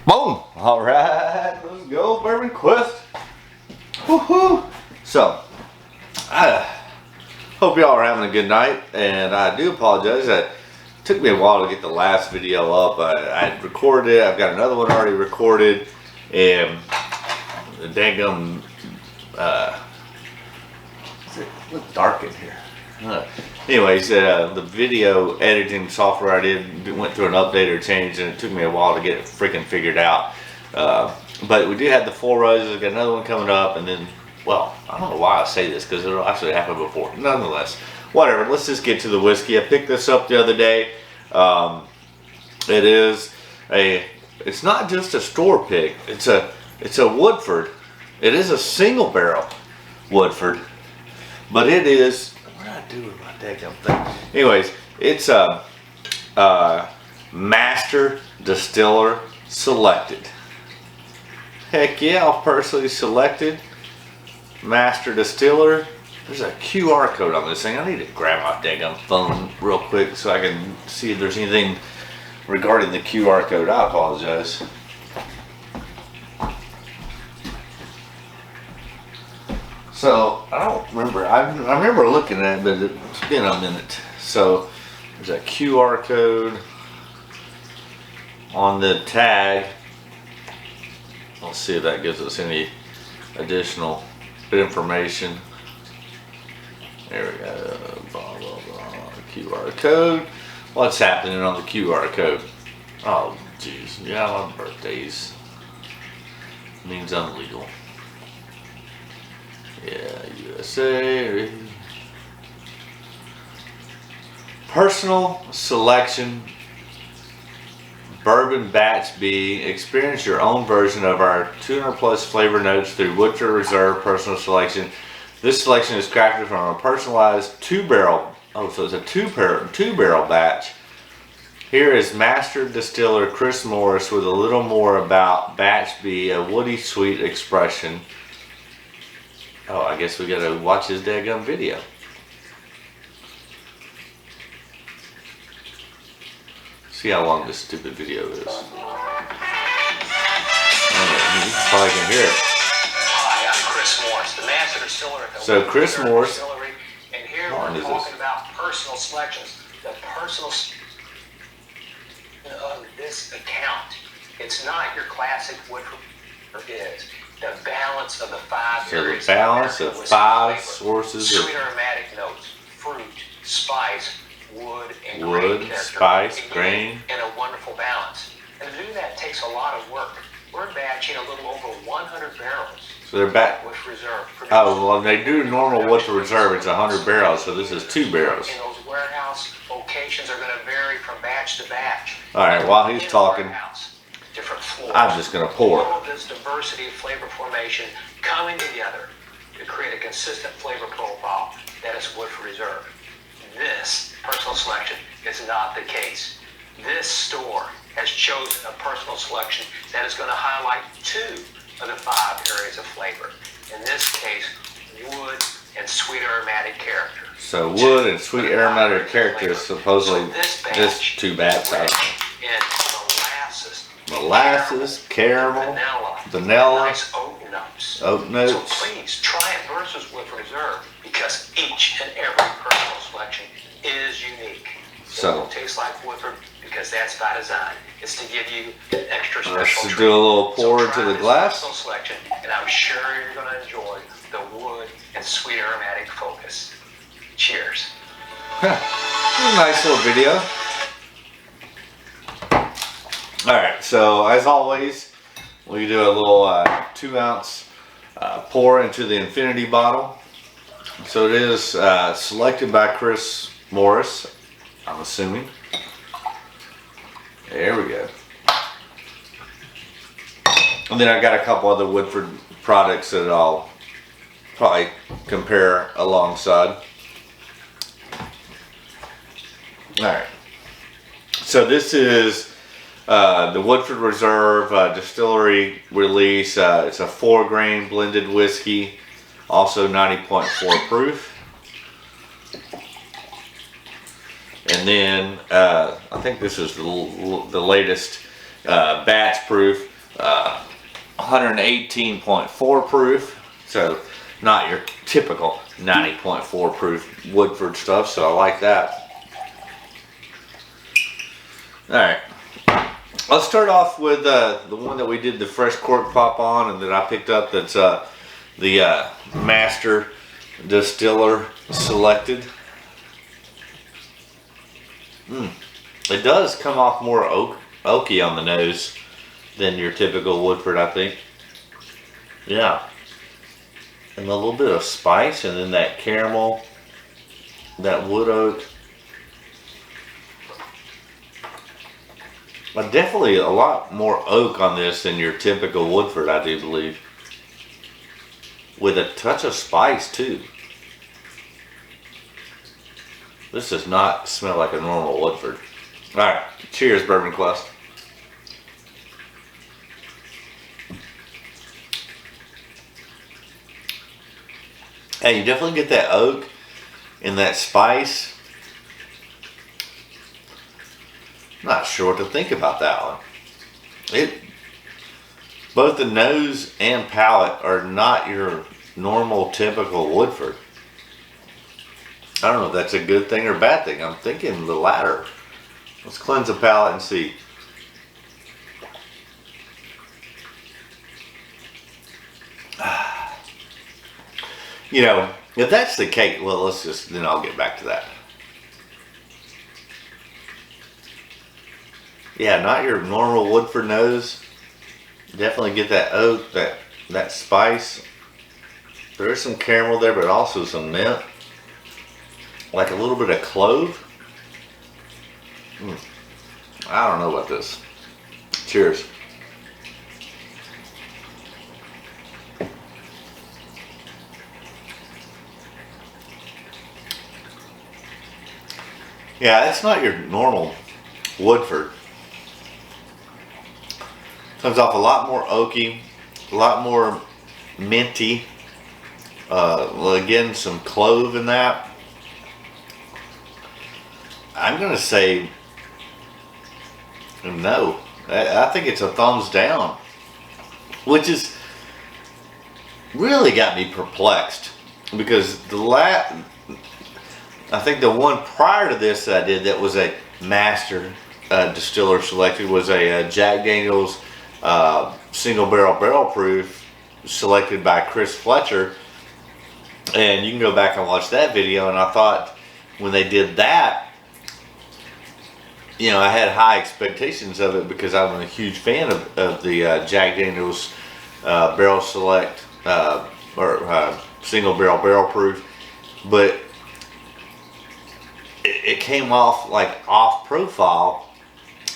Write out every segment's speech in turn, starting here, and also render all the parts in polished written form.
Boom! Alright, let's go, Bourbon Quest. Woohoo! So, I hope y'all are having a good night, and I do apologize that it took me a while to get the last video up. I recorded it, I've got another one already recorded, and the dangum, it's dark in here. Anyways, the video editing software I did went through an update or change, and it took me a while to get it freaking figured out. But we do have the 4 roses. We've got another one coming up, and then, well, I don't know why I say this because it'll actually happen before. Nonetheless, whatever. Let's just get to the whiskey. I picked this up the other day. It's not just a store pick. It's a Woodford. It is a single barrel Woodford, but it is. What did I do with my daggum thing? Anyways, it's a Master Distiller Selected. Heck yeah, I'll personally selected Master Distiller. There's a QR code on this thing. I need to grab my daggum phone real quick so I can see if there's anything regarding the QR code. I apologize. So I don't remember. I remember looking at it, but it's been a minute. So there's a QR code on the tag. Let's see if that gives us any additional information. There we go. Blah blah blah. QR code. What's happening on the QR code? Oh jeez. Yeah, my birthdays means I'm legal. Yeah, USA. Personal selection. Bourbon Batch B. Experience your own version of our 200 plus flavor notes through Woodford Reserve Personal Selection. This selection is crafted from a personalized 2-barrel. Oh, so it's a two barrel batch. Here is Master Distiller Chris Morris with a little more about Batch B, a woody sweet expression. Oh, I guess we gotta watch his daggum video. See how long this stupid video is. Oh, you probably can hear it. Hi, I'm Chris Morris, the Master Distiller at the So Chris Morris, Distillery, and here we're talking about personal selections. The personal of this account. It's not your classic Woodford is. The balance of the 5 areas. So the balance of 5 sources of sweet aromatic notes, fruit, spice, wood, and wood, grain spice, grain, and a wonderful balance. And to do that takes a lot of work. We're batching a little over 100 barrels. So they're back. Woodford Reserve. Oh, well, they do normal Woodford Reserve. It's 100 barrels, so this is 2 barrels. And those warehouse locations are going to vary from batch to batch. All right, while he's talking, different floors. I'm just going to pour. All of this diversity of flavor formation coming together to create a consistent flavor profile that is Woodford Reserve. This personal selection is not the case. This store has chosen a personal selection that is going to highlight 2 of the 5 areas of flavor. In this case, wood and sweet aromatic character. So wood and sweet aromatic character is supposedly so this 2 bats. And molasses, caramel, vanilla, nice oak notes. Oak notes. So please try it versus Woodford Reserve because each and every personal selection is unique. So it won't taste like Woodford because that's by design. It's to give you an extra special let's treat. do a little pour so into the this glass. personal selection, and I'm sure you're going to enjoy the wood and sweet aromatic focus. Cheers. Nice little video. Alright, so as always, we do a little 2 ounce pour into the infinity bottle. So it is selected by Chris Morris, I'm assuming. There we go. And then I got a couple other Woodford products that I'll probably compare alongside. Alright, so this is the Woodford Reserve Distillery release. It's a 4-grain blended whiskey, also 90.4 proof. And then I think this is the latest batch proof. 118.4 proof, so not your typical 90.4 proof Woodford stuff, so I like that. Alright, let's start off with the one that we did the fresh cork pop on and that I picked up, that's the Master Distiller Selected. It does come off more oaky on the nose than your typical Woodford, I think. Yeah. And a little bit of spice, and then that caramel, that wood oak. Definitely a lot more oak on this than your typical Woodford, I do believe. With a touch of spice too. This does not smell like a normal Woodford. Alright, cheers, Bourbon Quest. Hey, you definitely get that oak and that spice. Not sure what to think about that one. Both the nose and palate are not your normal, typical Woodford. I don't know if that's a good thing or a bad thing. I'm thinking the latter. Let's cleanse the palate and see. You know, if that's the case, well, then I'll get back to that. Yeah, not your normal Woodford nose. Definitely get that oak, that spice. There is some caramel there, but also some mint. Like a little bit of clove. I don't know about this. Cheers. Yeah, it's not your normal Woodford. Comes off a lot more oaky, a lot more minty. Again, some clove in that. I'm gonna say no. I think it's a thumbs down, which is really got me perplexed, because I think the one prior to this that I did that was a Master Distiller Selected was a Jack Daniel's single barrel proof, selected by Chris Fletcher, and you can go back and watch that video. And I thought when they did that, you know, I had high expectations of it because I'm a huge fan of the Jack Daniel's Barrel Select or single barrel proof, but it came off like off profile,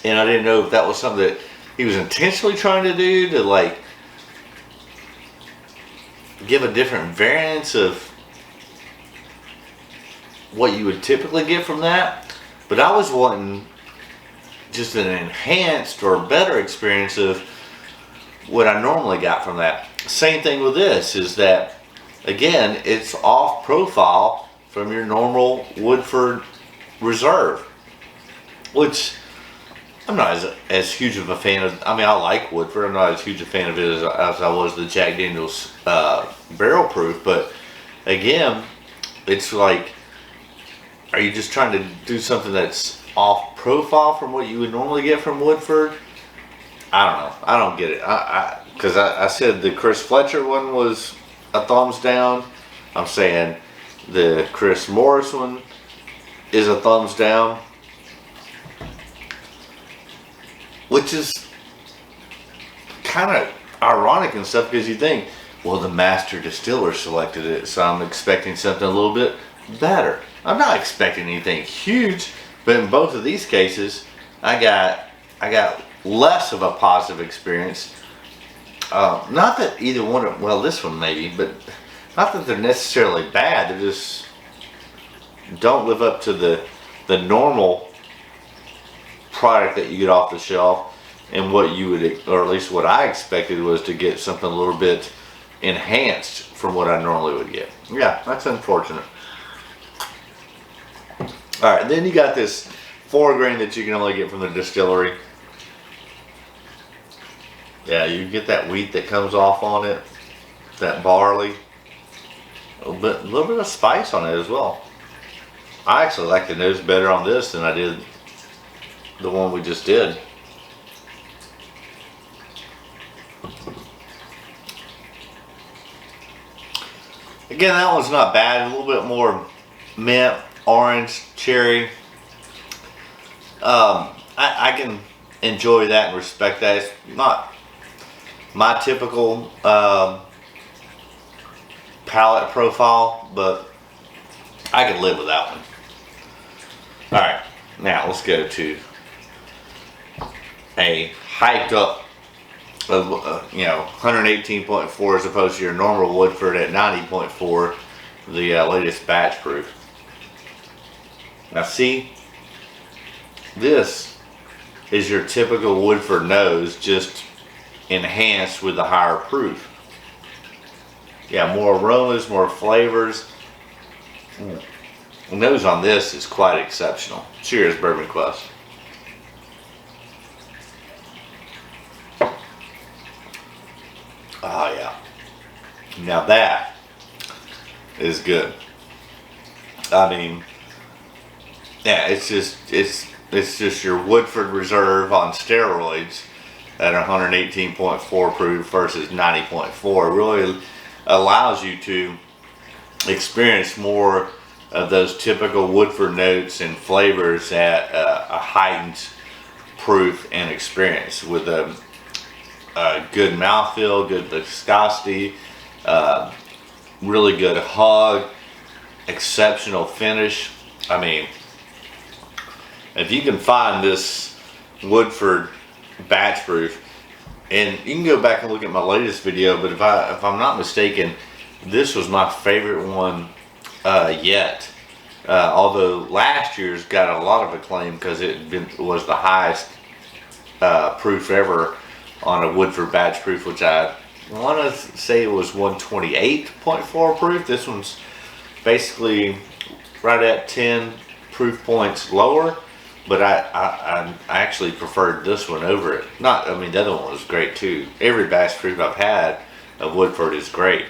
and I didn't know if that was something that he was intentionally trying to do to like give a different variance of what you would typically get from that. But I was wanting just an enhanced or better experience of what I normally got from that. Same thing with this, is that again, it's off profile from your normal Woodford Reserve, which I'm not as huge of a fan of. I mean, I like Woodford. I'm not as huge a fan of it as I was the Jack Daniel's barrel proof. But again, it's like, are you just trying to do something that's off profile from what you would normally get from Woodford? I don't know. I don't get it. Because I said the Chris Fletcher one was a thumbs down. I'm saying the Chris Morris one is a thumbs down, which is kind of ironic and stuff, because you think, well, the Master Distiller selected it, so I'm expecting something a little bit better. I'm not expecting anything huge, but in both of these cases, I got less of a positive experience. Not that either one of, well, this one maybe, but not that they're necessarily bad. They just don't live up to the normal product that you get off the shelf, and what you would, or at least what I expected, was to get something a little bit enhanced from what I normally would get. Yeah, that's unfortunate. Alright, then you got this 4 grain that you can only get from the distillery. Yeah, you get that wheat that comes off on it, that barley, a little bit of spice on it as well. I actually like the nose better on this than I did the one we just did. Again, that one's not bad. A little bit more mint, orange, cherry. I can enjoy that and respect that. It's not my typical palate profile, but I can live with that one. All right, now let's go to a hyped up of 118.4 as opposed to your normal Woodford at 90.4, the latest batch proof. Now see, this is your typical Woodford nose, just enhanced with the higher proof. Yeah, more aromas, more flavors. The nose on this is quite exceptional. Cheers, Bourbon Quest. Oh yeah. Now that is good. I mean, yeah, it's just your Woodford Reserve on steroids at 118.4 proof versus 90.4. Really allows you to experience more of those typical Woodford notes and flavors at a heightened proof and experience with a good mouthfeel, good viscosity, really good hug, exceptional finish. I mean, if you can find this Woodford batch proof, and you can go back and look at my latest video, but if I'm not mistaken, this was my favorite one yet. Although last year's got a lot of acclaim because it was the highest proof ever on a Woodford batch proof, which I want to say it was 128.4 proof. This one's basically right at 10 proof points lower, but I actually preferred this one over it. I mean, the other one was great too. Every batch proof I've had of Woodford is great,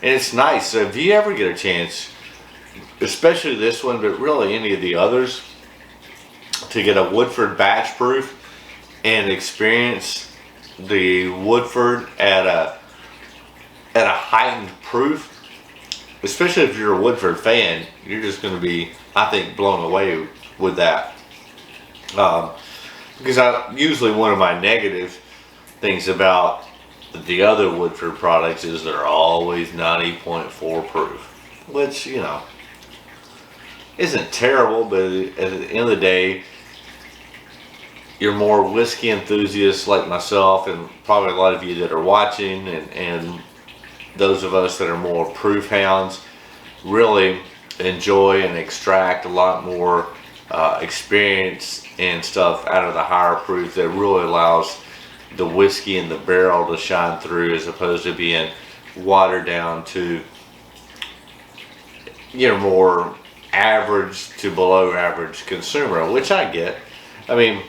and it's nice. So if you ever get a chance, especially this one, but really any of the others, to get a Woodford batch proof and experience the Woodford at a heightened proof, especially if you're a Woodford fan, you're just going to be, I think, blown away with that. Because usually one of my negative things about the other Woodford products is they're always 90.4 proof, which, isn't terrible, but at the end of the day, you're more whiskey enthusiasts like myself, and probably a lot of you that are watching, and those of us that are more proof hounds really enjoy and extract a lot more experience and stuff out of the higher proof that really allows the whiskey in the barrel to shine through, as opposed to being watered down to more average to below average consumer, which I get. I mean,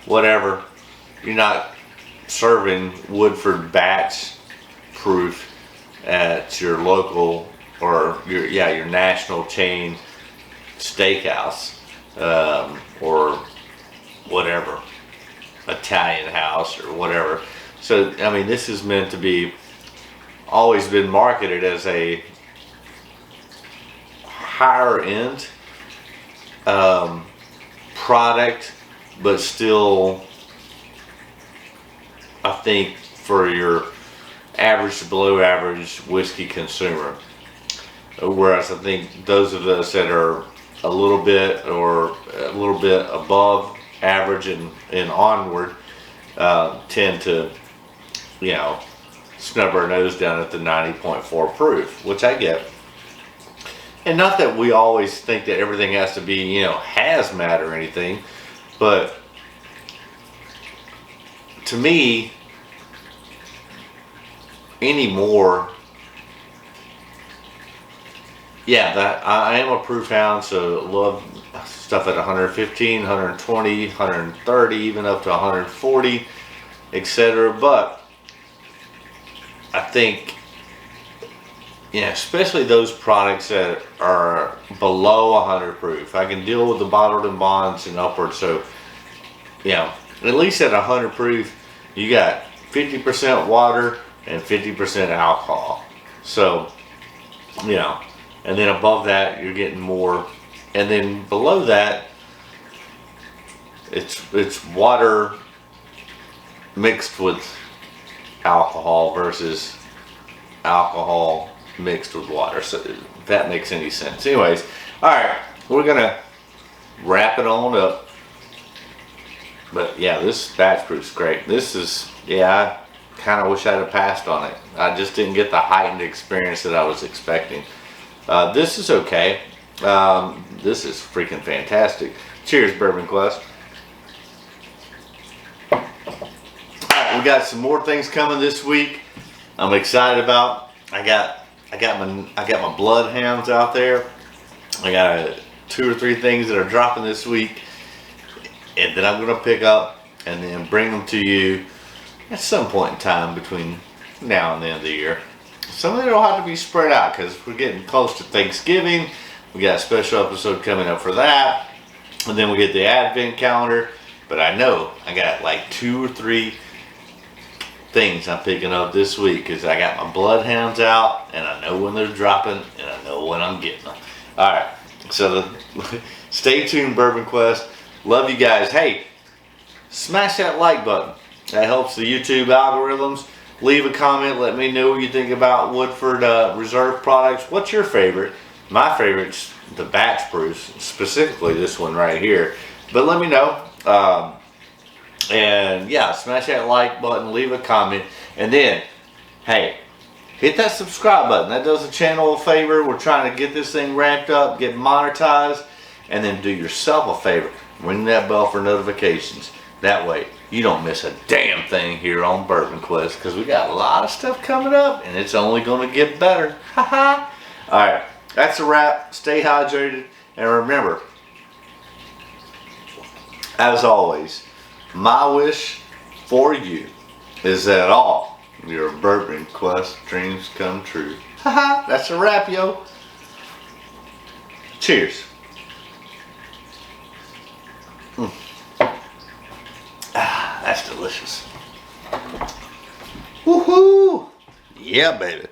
whatever. You're not serving Woodford batch proof at your local or your national chain steakhouse, or whatever, Italian house or whatever. So I mean, this is meant to be, always been marketed as a higher end product, but still, I think, for your average to below average whiskey consumer. Whereas I think those of us that are a little bit above average and onward tend to, snub our nose down at the 90.4 proof, which I get. And not that we always think that everything has to be, hazmat or anything, but to me, anymore, that I am a proof hound, so love stuff at 115, 120, 130, even up to 140. etc. But I think, yeah, especially those products that are below 100 proof. I can deal with the bottled and bonds and upwards. So, at least at 100 proof, you got 50% water and 50% alcohol. So, and then above that, you're getting more. And then below that, it's water mixed with alcohol versus alcohol mixed with water. So if that makes any sense. Anyways, all right, we're gonna wrap it on up. But yeah, this batch proof's great. This is, I kind of wish I'd have passed on it. I just didn't get the heightened experience that I was expecting. This is okay. This is freaking fantastic. Cheers, Bourbon Quest. Alright, we got some more things coming this week. I'm excited about. I got my bloodhounds out there. I got 2 or 3 things that are dropping this week, and that I'm gonna pick up and then bring them to you at some point in time between now and the end of the year. Some of it will have to be spread out because we're getting close to Thanksgiving. We got a special episode coming up for that, and then we get the Advent calendar. But I know I got like 2 or 3 things I'm picking up this week because I got my bloodhounds out, and I know when they're dropping, and I know when I'm getting them. All right, so stay tuned, Bourbon Quest. Love you guys. Hey, smash that like button. That helps the YouTube algorithms. Leave a comment. Let me know what you think about Woodford Reserve products. What's your favorite? My favorite's the batch proofs, specifically this one right here. But let me know. And yeah, smash that like button. Leave a comment. And then, hey, hit that subscribe button. That does the channel a favor. We're trying to get this thing ramped up, get monetized. And then do yourself a favor. Ring that bell for notifications. That way, you don't miss a damn thing here on Bourbon Quest, because we got a lot of stuff coming up, and it's only going to get better. Haha. All right, that's a wrap. Stay hydrated, and remember, as always, my wish for you is that all your Bourbon Quest dreams come true. Haha. That's a wrap, yo. Cheers. That's delicious. Woohoo! Yeah, baby.